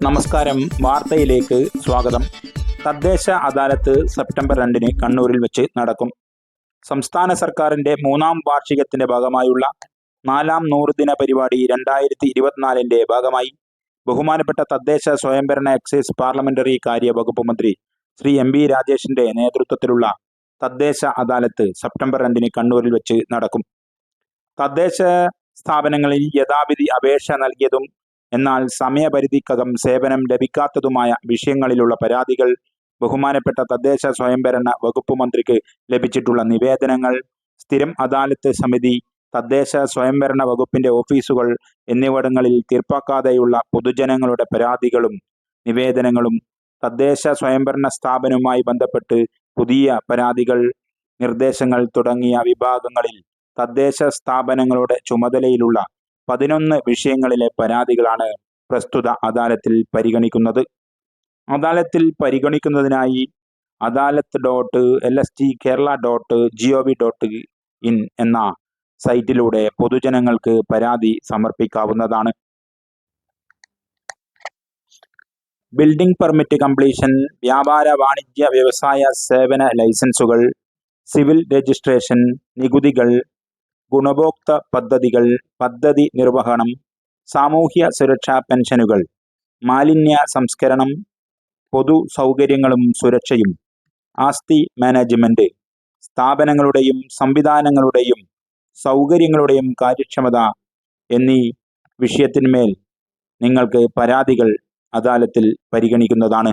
നമസ്കാരം, വാർത്തയിലേക്ക് സ്വാഗതം. തദ്ദേശ അദാലത്ത് സെപ്റ്റംബർ 2 കണ്ണൂരിൽ വെച്ച് നടക്കും. സംസ്ഥാന സർക്കാരിന്റെ 3ാം വാർഷികത്തിന്റെ ഭാഗമായുള്ള 4ാം നൂറുദിന പരിപാടി 2024 ഭാഗമായി ബഹുമാനപ്പെട്ട തദ്ദേശ സ്വയംഭരണ എക്സൈസ് പാർലമെന്ററി കാര്യ വകുപ്പ് മന്ത്രി ശ്രീ MB രാജേഷിന്റെ നേതൃത്വത്തിലുള്ള തദ്ദേശ അദാലത്ത് സെപ്റ്റംബർ 2 കണ്ണൂരിൽ വെച്ച് നടക്കും. തദ്ദേശ സ്ഥാപനങ്ങളിൽ യഥാവിധി അപേക്ഷ നൽകിയതും എന്നാൽ സമയപരിധിക്കകം സേവനം ലഭിക്കാത്തതുമായ വിഷയങ്ങളിലുള്ള പരാതികൾ, ബഹുമാനപ്പെട്ട തദ്ദേശ സ്വയംഭരണ വകുപ്പ് മന്ത്രിക്ക് ലഭിച്ചിട്ടുള്ള നിവേദനങ്ങൾ, സ്ഥിരം അദാലത്ത് സമിതി, തദ്ദേശ സ്വയംഭരണ വകുപ്പിന്റെ ഓഫീസുകൾ എന്നിവിടങ്ങളിൽ തീർപ്പാക്കാതെയുള്ള പൊതുജനങ്ങളുടെ പരാതികളും നിവേദനങ്ങളും, തദ്ദേശ സ്വയംഭരണ സ്ഥാപനവുമായി ബന്ധപ്പെട്ട് പുതിയ പരാതികൾ, നിർദ്ദേശങ്ങൾ തുടങ്ങിയ വിഭാഗങ്ങളിൽ തദ്ദേശ സ്ഥാപനങ്ങളുടെ ചുമതലയിലുള്ള 11 വിഷയങ്ങളിലെ പരാതികളാണ് പ്രസ്തുത അദാലത്തിൽ പരിഗണിക്കുന്നത്. അദാലത്തിൽ പരിഗണിക്കുന്നതിനായി adalat.lstkerala.gov.in എന്ന സൈറ്റിലൂടെ പൊതുജനങ്ങൾക്ക് പരാതി സമർപ്പിക്കാവുന്നതാണ്. ബിൽഡിംഗ് പെർമിറ്റ് കംപ്ലീഷൻ, വ്യാപാര വാണിജ്യ വ്യവസായ സേവന ലൈസൻസുകൾ, സിവിൽ രജിസ്ട്രേഷൻ, നികുതികൾ, ഗുണഭോക്തൃ പദ്ധതികൾ, പദ്ധതി നിർവഹണം, സാമൂഹ്യ സുരക്ഷാ പെൻഷനുകൾ, മാലിന്യ സംസ്കരണം, പൊതു സൗകര്യങ്ങളും സുരക്ഷയും, ആസ്തി മാനേജ്മെന്റ്, സ്ഥാപനങ്ങളുടെയും സംവിധാനങ്ങളുടെയും സൗകര്യങ്ങളുടെയും കാര്യക്ഷമത എന്നീ വിഷയത്തിന്മേൽ നിങ്ങൾക്ക് പരാതികൾ അദാലത്തിൽ പരിഗണിക്കുന്നതാണ്.